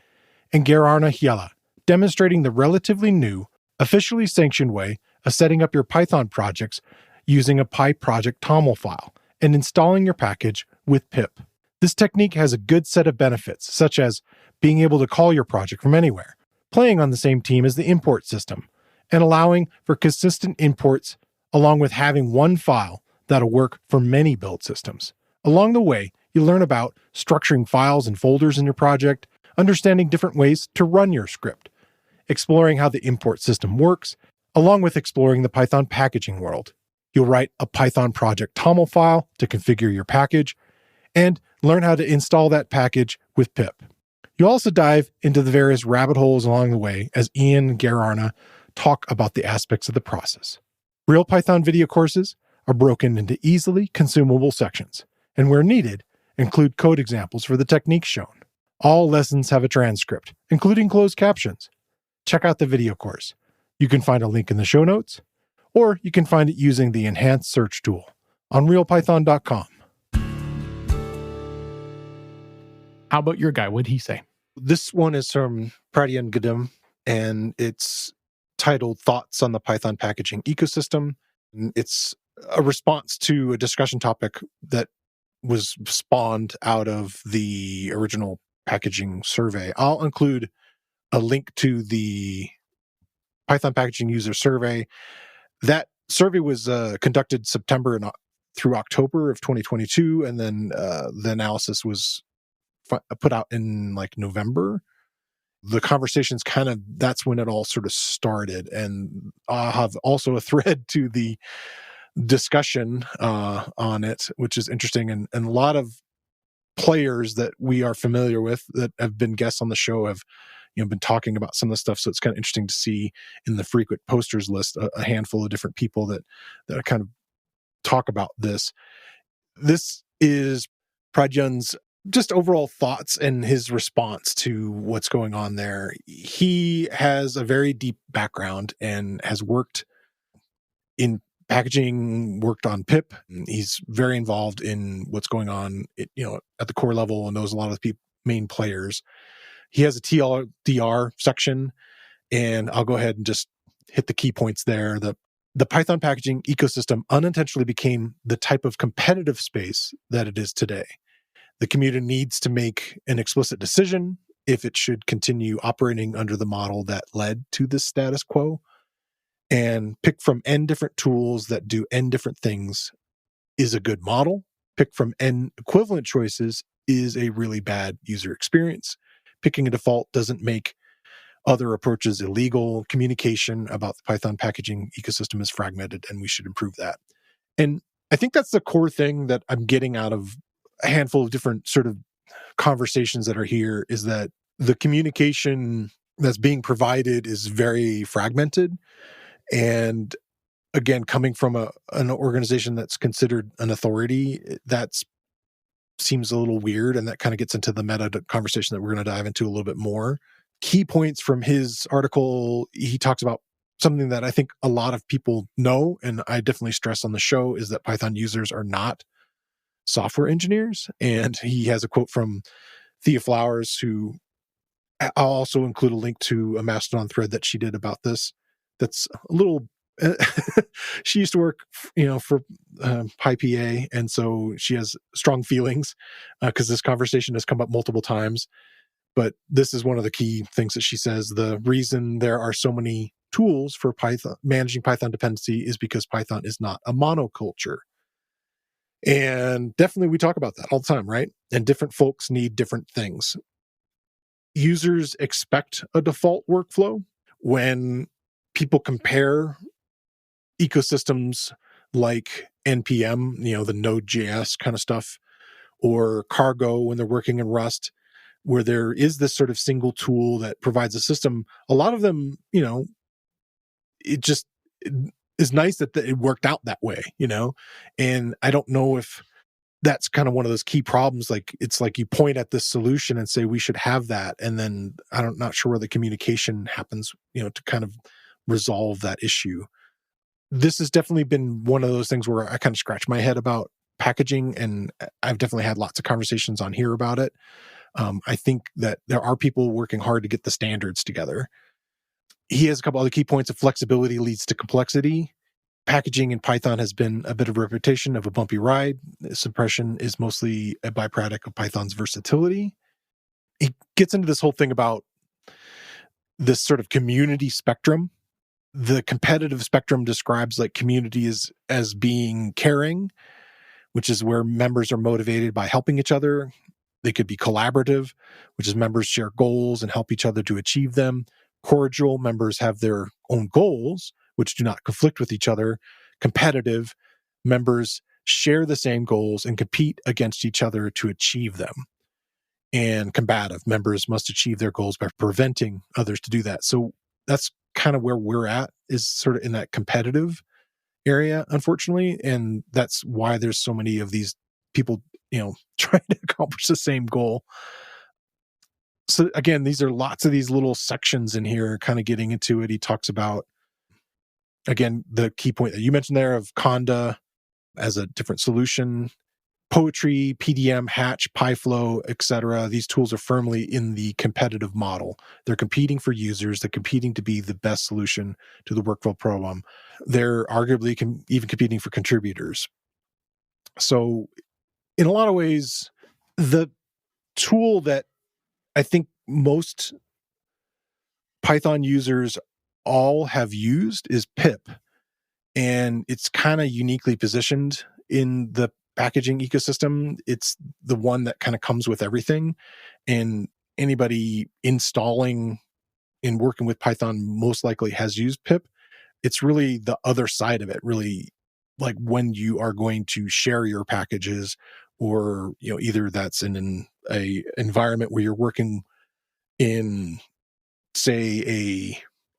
and Gerarna Hiela, demonstrating the relatively new, officially sanctioned way of setting up your Python projects using a PyProject Toml file and installing your package with pip. This technique has a good set of benefits, such as being able to call your project from anywhere, playing on the same team as the import system, and allowing for consistent imports, along with having one file that'll work for many build systems. Along the way, you learn about structuring files and folders in your project, understanding different ways to run your script, exploring how the import system works, along with exploring the Python packaging world. You'll write a Python project Toml file to configure your package, and learn how to install that package with pip. You'll also dive into the various rabbit holes along the way as Ian and Gerarna talk about the aspects of the process. Real Python video courses are broken into easily consumable sections, and where needed, include code examples for the techniques shown. All lessons have a transcript, including closed captions. Check out the video course. You can find a link in the show notes, or you can find it using the enhanced search tool on realpython.com. How about your guy? What'd he say? This one is from Pradyan Gadam, and it's titled Thoughts on the Python Packaging Ecosystem. It's a response to a discussion topic that was spawned out of the original packaging survey. I'll include a link to the Python packaging user survey. That survey was conducted September through October of 2022, and then the analysis was put out in like November. The conversations that's when it all sort of started. And I'll have also a thread to the discussion on it, which is interesting. And a lot of players that we are familiar with that have been guests on the show have been talking about some of the stuff. So it's kind of interesting to see in the frequent posters list a handful of different people that kind of talk about this. This is Pradyun's just overall thoughts and his response to what's going on there. He has a very deep background and has worked in packaging, worked on pip. He's very involved in what's going on, at the core level, and knows a lot of the main players. He has a TLDR section, and I'll go ahead and just hit the key points there. The Python packaging ecosystem unintentionally became the type of competitive space that it is today. The community needs to make an explicit decision if it should continue operating under the model that led to this status quo, and pick from n different tools that do n different things is a good model. Pick from n equivalent choices is a really bad user experience. Picking a default doesn't make other approaches illegal. Communication about the Python packaging ecosystem is fragmented, and we should improve that. And I think that's the core thing that I'm getting out of a handful of different sort of conversations that are here, is that the communication that's being provided is very fragmented. And again, coming from an organization that's considered an authority, that seems a little weird. And that kind of gets into the meta conversation that we're going to dive into a little bit more. Key points from his article, he talks about something that I think a lot of people know, and I definitely stress on the show, is that Python users are not software engineers. And he has a quote from Thea Flowers, who I'll also include a link to a Mastodon thread that she did about this. That's a little, she used to work, for PyPA, and so she has strong feelings because this conversation has come up multiple times. But this is one of the key things that she says. The reason there are so many tools for Python managing Python dependency is because Python is not a monoculture. And definitely we talk about that all the time, right? And different folks need different things. Users expect a default workflow. When people compare ecosystems like NPM, the Node.js kind of stuff, or Cargo when they're working in Rust, where there is this sort of single tool that provides a system, a lot of them, it just is nice that it worked out that way, and I don't know if that's kind of one of those key problems. Like, it's like you point at this solution and say we should have that, and then not sure where the communication happens, to kind of resolve that issue. This has definitely been one of those things where I kind of scratch my head about packaging, and I've definitely had lots of conversations on here about it. I think that there are people working hard to get the standards together. He has a couple other key points of flexibility leads to complexity. Packaging in Python has been a bit of a reputation of a bumpy ride. Suppression is mostly a byproduct of Python's versatility. He gets into this whole thing about this sort of community spectrum. The competitive spectrum describes like community as being caring, which is where members are motivated by helping each other. They could be collaborative, which is members share goals and help each other to achieve them. Cordial, members have their own goals, which do not conflict with each other. Competitive, members share the same goals and compete against each other to achieve them. And combative, members must achieve their goals by preventing others to do that. So that's kind of where we're at, is sort of in that competitive area, unfortunately. And that's why there's so many of these people, trying to accomplish the same goal. So again, these are lots of these little sections in here kind of getting into it. He talks about, again, the key point that you mentioned there of Conda as a different solution, Poetry, PDM, Hatch, PyFlow, etc. These tools are firmly in the competitive model. They're competing for users. They're competing to be the best solution to the workflow problem. They're arguably even competing for contributors. So in a lot of ways, the tool that I think most Python users all have used is pip. And it's kind of uniquely positioned in the packaging ecosystem. It's the one that kind of comes with everything. And anybody installing and working with Python most likely has used pip. It's really the other side of it, really, like when you are going to share your packages or either that's in a environment where you're working in, say, a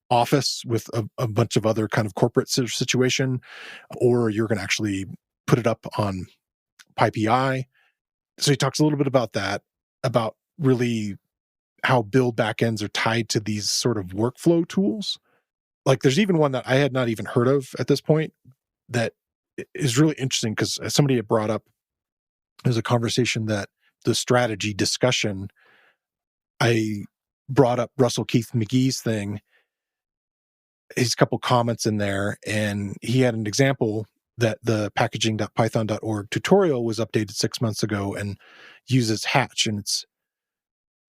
office with a bunch of other kind of corporate situation, or you're going to actually put it up on PyPI. So he talks a little bit about that, about really how build backends are tied to these sort of workflow tools. Like there's even one that I had not even heard of at this point that is really interesting, because somebody had brought up, there's a conversation that the strategy discussion, I brought up Russell Keith McGee's thing, his couple comments in there, and he had an example that the packaging.python.org tutorial was updated 6 months ago and uses Hatch in its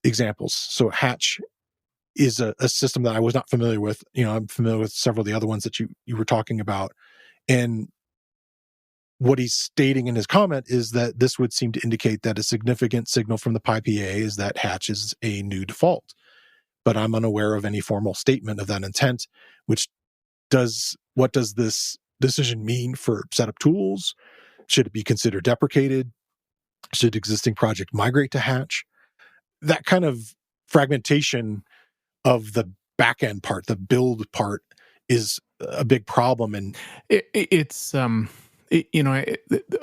examples. So Hatch is a system that I was not familiar with. I'm familiar with several of the other ones that you were talking about. And what he's stating in his comment is that this would seem to indicate that a significant signal from the PyPA is that Hatch is a new default. But I'm unaware of any formal statement of that intent, what does this decision mean for setup tools? Should it be considered deprecated? Should existing project migrate to Hatch? That kind of fragmentation of the backend part, the build part, is a big problem. And a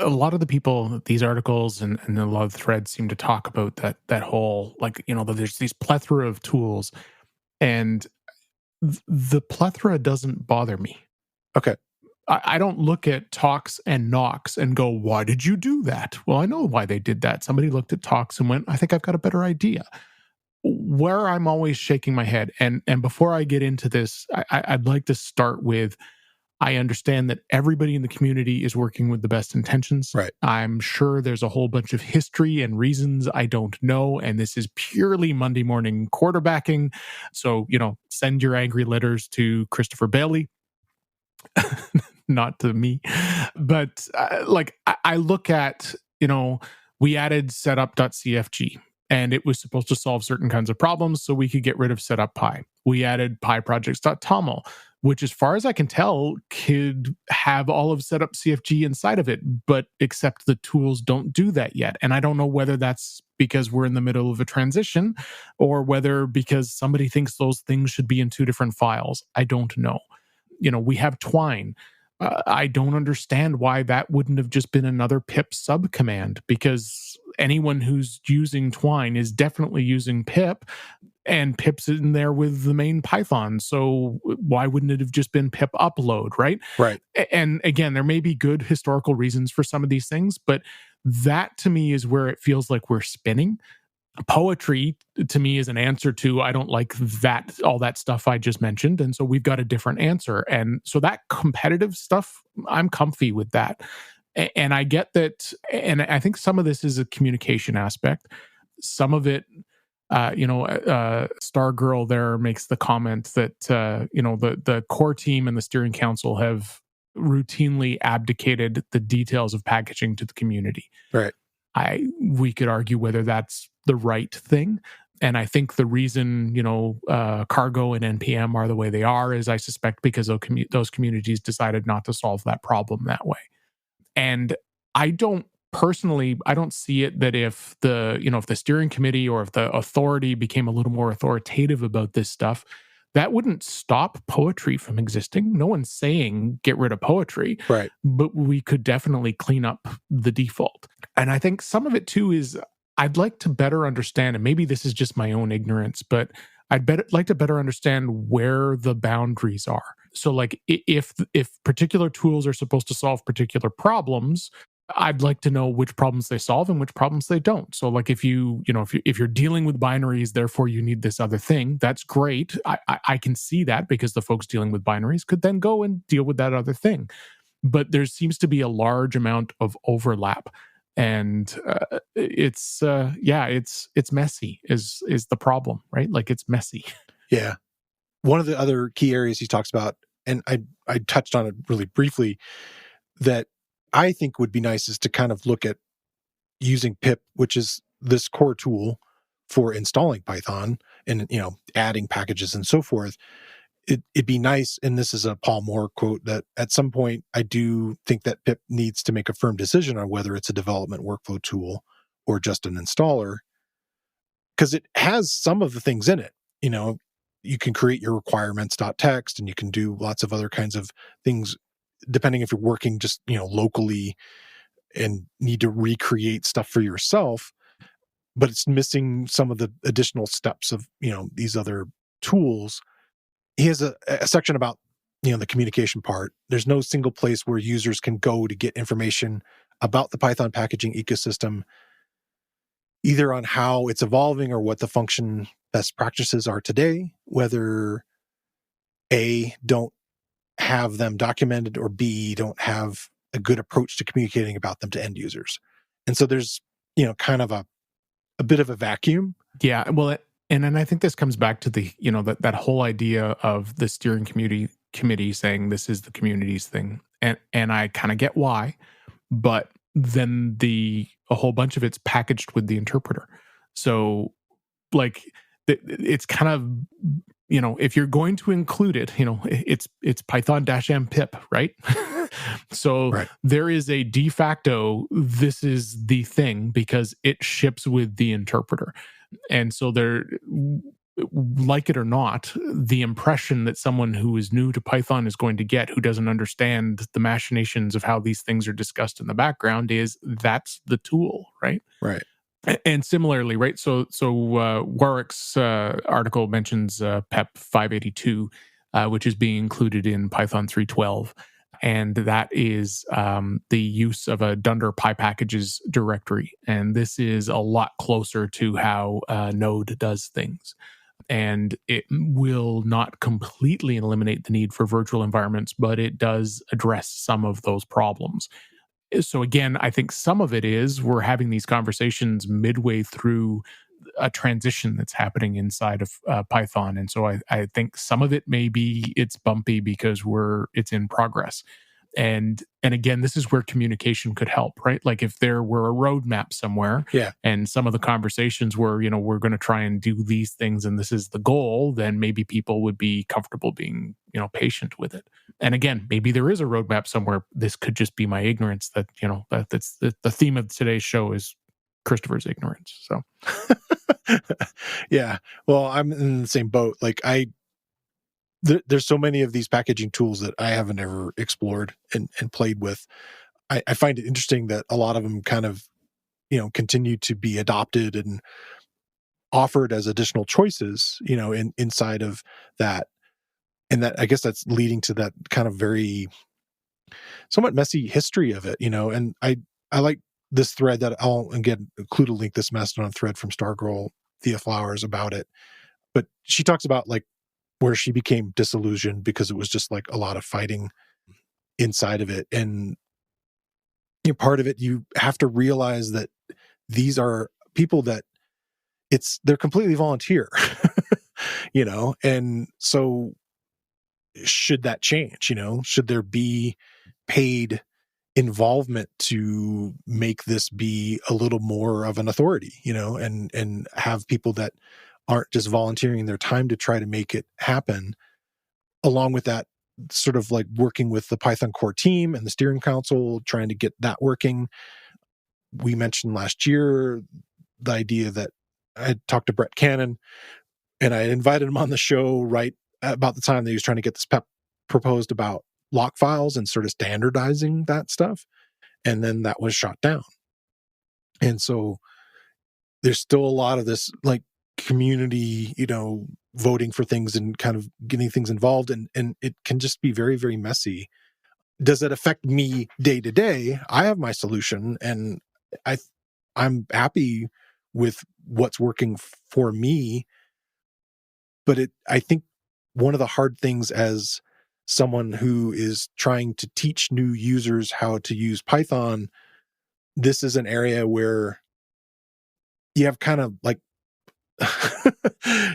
lot of the people, these articles and a lot of the threads seem to talk about that whole, there's these plethora of tools, and the plethora doesn't bother me. Okay. I don't look at talks and knocks and go, why did you do that? Well, I know why they did that. Somebody looked at talks and went, I think I've got a better idea. Where I'm always shaking my head, and before I get into this, I'd like to start with, I understand that everybody in the community is working with the best intentions. Right. I'm sure there's a whole bunch of history and reasons I don't know, and this is purely Monday morning quarterbacking. So, send your angry letters to Christopher Bailey, not to me. But I look at, we added setup.cfg, and it was supposed to solve certain kinds of problems so we could get rid of setup.py. We added pyprojects.toml, which, as far as I can tell, could have all of setup CFG inside of it, but except the tools don't do that yet. And I don't know whether that's because we're in the middle of a transition, or whether because somebody thinks those things should be in two different files. I don't know. We have Twine. I don't understand why that wouldn't have just been another pip subcommand, because anyone who's using Twine is definitely using pip, and pip's in there with the main Python. So why wouldn't it have just been pip upload, right? Right. And again, there may be good historical reasons for some of these things, but that to me is where it feels like we're spinning. Poetry to me is an answer to, I don't like that, all that stuff I just mentioned. And so we've got a different answer. And so that competitive stuff, I'm comfy with that. And I get that. And I think some of this is a communication aspect. Some of it, Star Girl there makes the comment that, the core team and the steering council have routinely abdicated the details of packaging to the community. Right. We could argue whether that's the right thing. And I think the reason, Cargo and NPM are the way they are is, I suspect, because those communities decided not to solve that problem that way. And I don't see it that if the steering committee or if the authority became a little more authoritative about this stuff, that wouldn't stop poetry from existing. No one's saying get rid of poetry, right? But we could definitely clean up the default. And I think some of it too is, I'd like to better understand, and maybe this is just my own ignorance, but like to better understand where the boundaries are. So if particular tools are supposed to solve particular problems, I'd like to know which problems they solve and which problems they don't. So if you're dealing with binaries, therefore you need this other thing, that's great. I can see that, because the folks dealing with binaries could then go and deal with that other thing. But there seems to be a large amount of overlap. And it's messy is the problem, right? It's messy. Yeah. One of the other key areas he talks about, and I touched on it really briefly, that I think would be nice is to kind of look at using pip, which is this core tool for installing Python and, adding packages and so forth, it'd be nice, and this is a Paul Moore quote, that at some point I do think that pip needs to make a firm decision on whether it's a development workflow tool or just an installer, because it has some of the things in it. You can create your requirements.txt, and you can do lots of other kinds of things, depending if you're working just locally and need to recreate stuff for yourself. But it's missing some of the additional steps of these other tools. He has a section about the communication part. There's no single place where users can go to get information about the Python packaging ecosystem, either on how it's evolving or what the function best practices are today, whether A, don't have them documented, or B, don't have a good approach to communicating about them to end users. And so there's kind of a bit of a vacuum. Yeah, well, and then I think this comes back to the that whole idea of the steering committee saying this is the community's thing, and I kind of get why, but then a whole bunch of it's packaged with the interpreter. So like it's kind of if you're going to include it, it's Python-m pip, right? So right. There is a de facto, this is the thing because it ships with the interpreter. And so there, like it or not, the impression that someone who is new to Python is going to get, who doesn't understand the machinations of how these things are discussed in the background, is that's the tool, right? Right. And similarly, right? So Warwick's article mentions PEP 582, which is being included in Python 3.12. And that is the use of a dunder PyPackages directory. And this is a lot closer to how Node does things. And it will not completely eliminate the need for virtual environments, but it does address some of those problems. So again, I think some of it is we're having these conversations midway through a transition that's happening inside of Python. And so I think some of it maybe it's bumpy because it's in progress. And again, this is where communication could help, right? Like if there were a roadmap somewhere, and some of the conversations were, we're going to try and do these things and this is the goal, then maybe people would be comfortable being, patient with it. And again, maybe there is a roadmap somewhere. This could just be my ignorance that, that's the theme of today's show is Christopher's ignorance. So, yeah. Well, I'm in the same boat. Like there's so many of these packaging tools that I haven't ever explored and played with. I find it interesting that a lot of them kind of, continue to be adopted and offered as additional choices, inside of that. And that, I guess that's leading to that kind of very somewhat messy history of it, and I like this thread that I'll, again, include a link, this Mastodon thread from Stargirl Thea Flowers about it. But she talks about like where she became disillusioned because it was just like a lot of fighting inside of it. And part of it, you have to realize that these are people that they're completely volunteer, and so should that change? Should there be paid involvement to make this be a little more of an authority, and have people that aren't just volunteering their time to try to make it happen, along with that sort of like working with the Python core team and the steering council, trying to get that working. We mentioned last year the idea that I had talked to Brett Cannon and I invited him on the show right about the time that he was trying to get this PEP proposed about lock files and sort of standardizing that stuff. And then that was shot down. And so there's still a lot of this like community, voting for things and kind of getting things involved. And it can just be very, very messy. Does it affect me day to day? I have my solution and I'm happy with what's working for me. But I think one of the hard things as someone who is trying to teach new users how to use Python, this is an area where you have kind of like,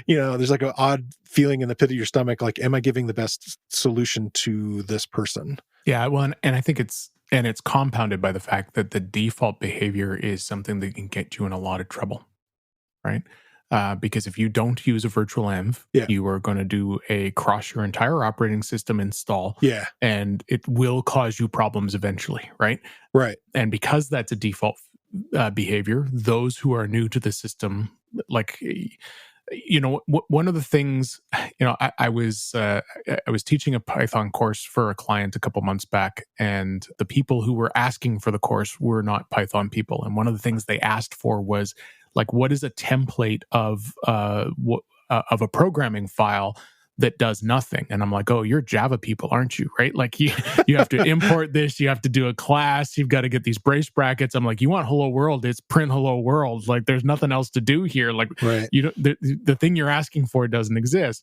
there's like an odd feeling in the pit of your stomach. Like, am I giving the best solution to this person? Yeah. Well, and I think it's compounded by the fact that the default behavior is something that can get you in a lot of trouble, right? Because if you don't use a virtual env, you are going to do a cross your entire operating system install, and it will cause you problems eventually, right? Right. And because that's a default behavior, those who are new to the system, like, one of the things, I was teaching a Python course for a client a couple months back, and the people who were asking for the course were not Python people. And one of the things they asked for was, like, what is a template of a programming file that does nothing? And I'm like, oh, you're Java people, aren't you? Right? Like, you have to import this, you have to do a class, you've got to get these brace brackets. I'm like, you want hello world, it's print hello world. Like, there's nothing else to do here. Like, the thing you're asking for doesn't exist.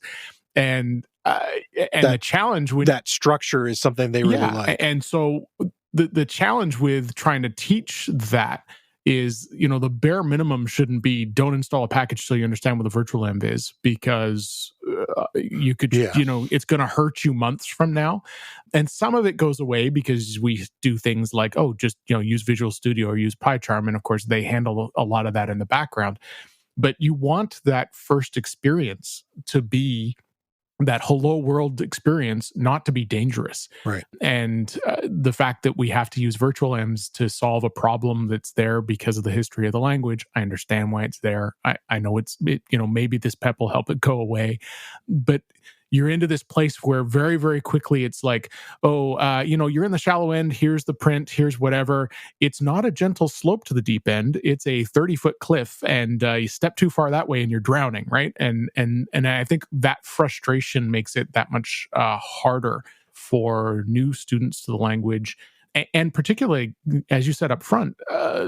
And the challenge with that structure is something they really like. And so the challenge with trying to teach that is, the bare minimum shouldn't be don't install a package till you understand what the virtual env is, because you could, it's going to hurt you months from now. And some of it goes away because we do things like, just, use Visual Studio or use PyCharm. And of course, they handle a lot of that in the background. But you want that first experience to be that hello world experience, not to be dangerous. Right. And the fact that we have to use virtual envs to solve a problem that's there because of the history of the language, I understand why it's there. I know maybe this PEP will help it go away, but you're into this place where very, very quickly it's like, you're in the shallow end. Here's the print. Here's whatever. It's not a gentle slope to the deep end. It's a 30-foot cliff, and you step too far that way and you're drowning, right? And I think that frustration makes it that much harder for new students to the language. And particularly, as you said up front,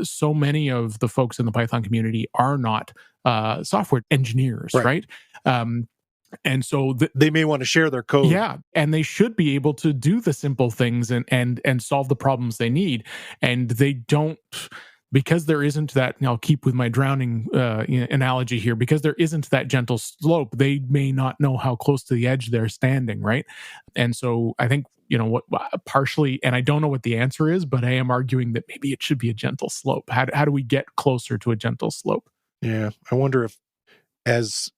so many of the folks in the Python community are not software engineers, right? And so they may want to share their code. Yeah. And they should be able to do the simple things and solve the problems they need. And they don't, because there isn't that, I'll keep with my drowning analogy here, because there isn't that gentle slope, they may not know how close to the edge they're standing, right? And so I think, partially, and I don't know what the answer is, but I am arguing that maybe it should be a gentle slope. How do we get closer to a gentle slope? Yeah. I wonder if, as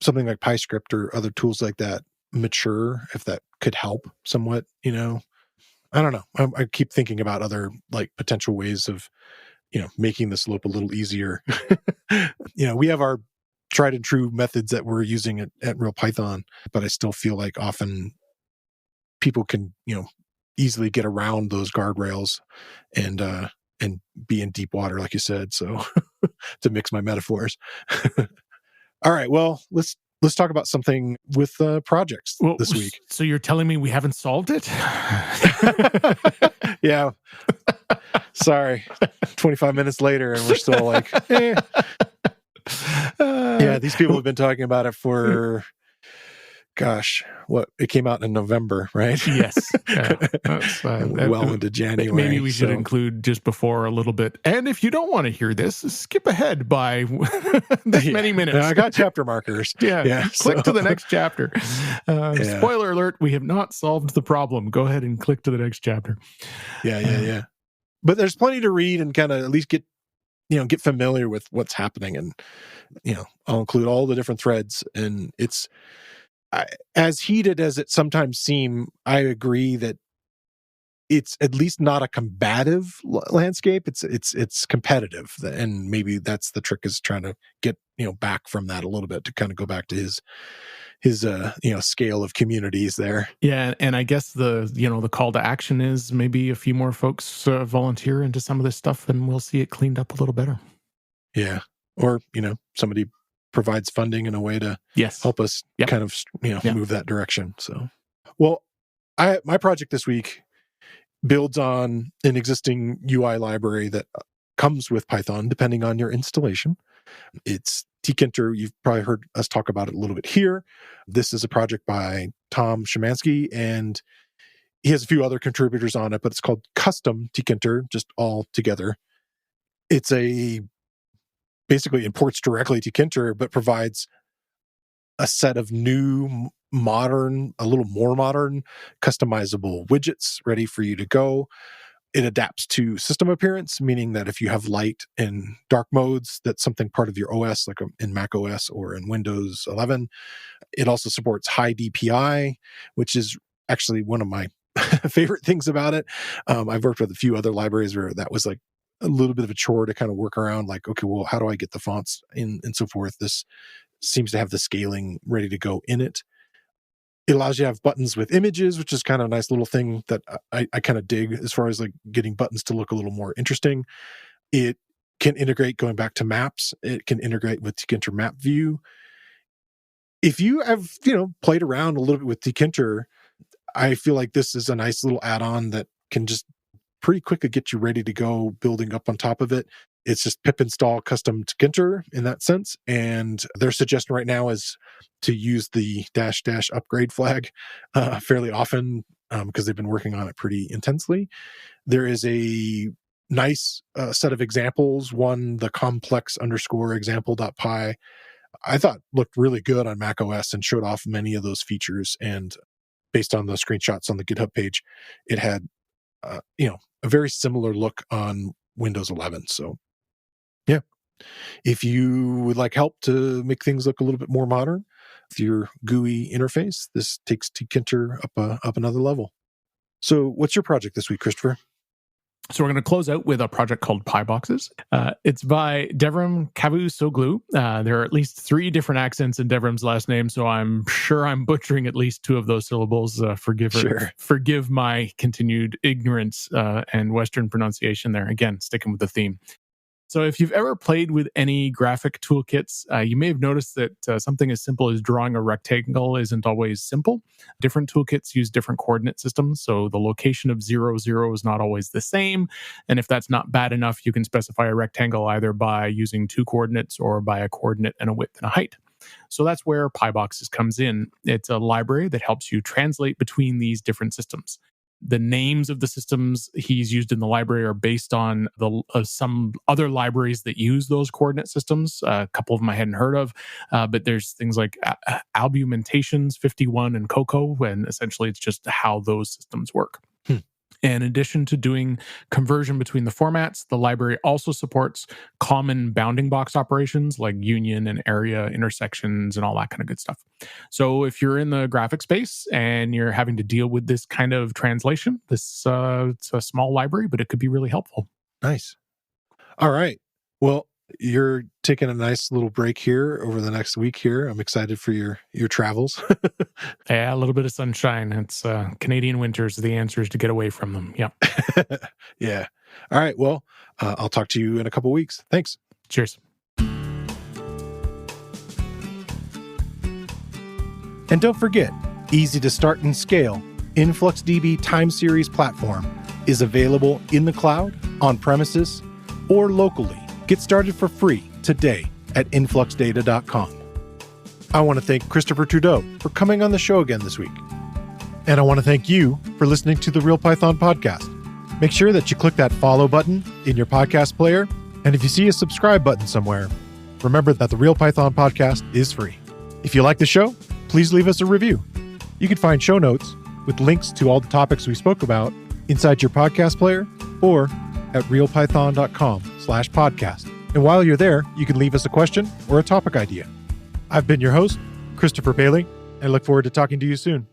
something like PyScript or other tools like that mature, if that could help somewhat, I don't know. I keep thinking about other like potential ways of, making the slope a little easier. We have our tried and true methods that we're using at Real Python, but I still feel like often people can, easily get around those guardrails and be in deep water, like you said. So to mix my metaphors. All right. Well, let's talk about something with projects this week. So you're telling me we haven't solved it? Yeah. Sorry. 25 minutes later, and we're still like, yeah, these people have been talking about it for, gosh, it came out in November, right? Yes. Well into January. Maybe we should include just before a little bit. And if you don't want to hear this, skip ahead by this many minutes. I got chapter markers. Click to the next chapter. Spoiler alert, we have not solved the problem. Go ahead and click to the next chapter. Yeah. But there's plenty to read and kind of at least get familiar with what's happening. And, I'll include all the different threads. And it's, as heated as it sometimes seems, I agree that it's at least not a combative landscape. It's competitive, and maybe that's the trick, is trying to get back from that a little bit, to kind of go back to his scale of communities there. Yeah, and I guess the call to action is maybe a few more folks volunteer into some of this stuff, and we'll see it cleaned up a little better. Yeah, or somebody provides funding in a way to help us kind of move that direction. So, well, my project this week builds on an existing UI library that comes with Python, depending on your installation. It's tkinter. You've probably heard us talk about it a little bit here. This is a project by Tom Szymanski, and he has a few other contributors on it, but it's called custom-tkinter, just all together. It's basically imports directly to tkinter, but provides a set of new, a little more modern, customizable widgets ready for you to go. It adapts to system appearance, meaning that if you have light and dark modes, that's something part of your OS, like in Mac OS or in Windows 11. It also supports high DPI, which is actually one of my favorite things about it. I've worked with a few other libraries where that was like a little bit of a chore to kind of work around, like, okay, well, how do I get the fonts in and so forth? This seems to have the scaling ready to go in it. It allows you to have buttons with images, which is kind of a nice little thing that I kind of dig as far as like getting buttons to look a little more interesting. It can integrate, going back to maps, it can integrate with tkinter map view. If you have, played around a little bit with tkinter, I feel like this is a nice little add-on that can just pretty quickly get you ready to go building up on top of it. It's just pip install custom-tkinter in that sense. And their suggestion right now is to use the -- upgrade flag fairly often because they've been working on it pretty intensely. There is a nice set of examples. One, the complex _example.py, I thought looked really good on Mac OS and showed off many of those features. And based on the screenshots on the GitHub page, it had, a very similar look on Windows 11. So, yeah, if you would like help to make things look a little bit more modern with your GUI interface, this takes tkinter up another level. So, what's your project this week, Christopher? So we're going to close out with a project called PyBoxes. It's by Devrim Cavusoglu. There are at least 3 different accents in Devrim's last name, so I'm sure I'm butchering at least 2 of those syllables. Forgive my continued ignorance and Western pronunciation there. Again, sticking with the theme. So if you've ever played with any graphic toolkits, you may have noticed that something as simple as drawing a rectangle isn't always simple. Different toolkits use different coordinate systems, so the location of 0, 0 is not always the same. And if that's not bad enough, you can specify a rectangle either by using 2 coordinates or by a coordinate and a width and a height. So that's where PyBoxes comes in. It's a library that helps you translate between these different systems. The names of the systems he's used in the library are based on some other libraries that use those coordinate systems. A couple of them I hadn't heard of, but there's things like Albumentations 51 and Cocoa, and essentially it's just how those systems work. In addition to doing conversion between the formats, the library also supports common bounding box operations like union and area intersections and all that kind of good stuff. So if you're in the graphic space and you're having to deal with this kind of translation, it's a small library, but it could be really helpful. Nice. All right. Well, you're taking a nice little break here over the next week here. I'm excited for your travels. Yeah, a little bit of sunshine. It's Canadian winters. The answer is to get away from them. Yeah. Yeah. All right. Well, I'll talk to you in a couple weeks. Thanks. Cheers. And don't forget, easy to start and scale, InfluxDB time series platform is available in the cloud, on premises, or locally. Get started for free today at influxdata.com. I want to thank Christopher Trudeau for coming on the show again this week. And I want to thank you for listening to the Real Python podcast. Make sure that you click that follow button in your podcast player. And if you see a subscribe button somewhere, remember that the Real Python podcast is free. If you like the show, please leave us a review. You can find show notes with links to all the topics we spoke about inside your podcast player or at realpython.com/podcast. And while you're there, you can leave us a question or a topic idea. I've been your host, Christopher Bailey, and I look forward to talking to you soon.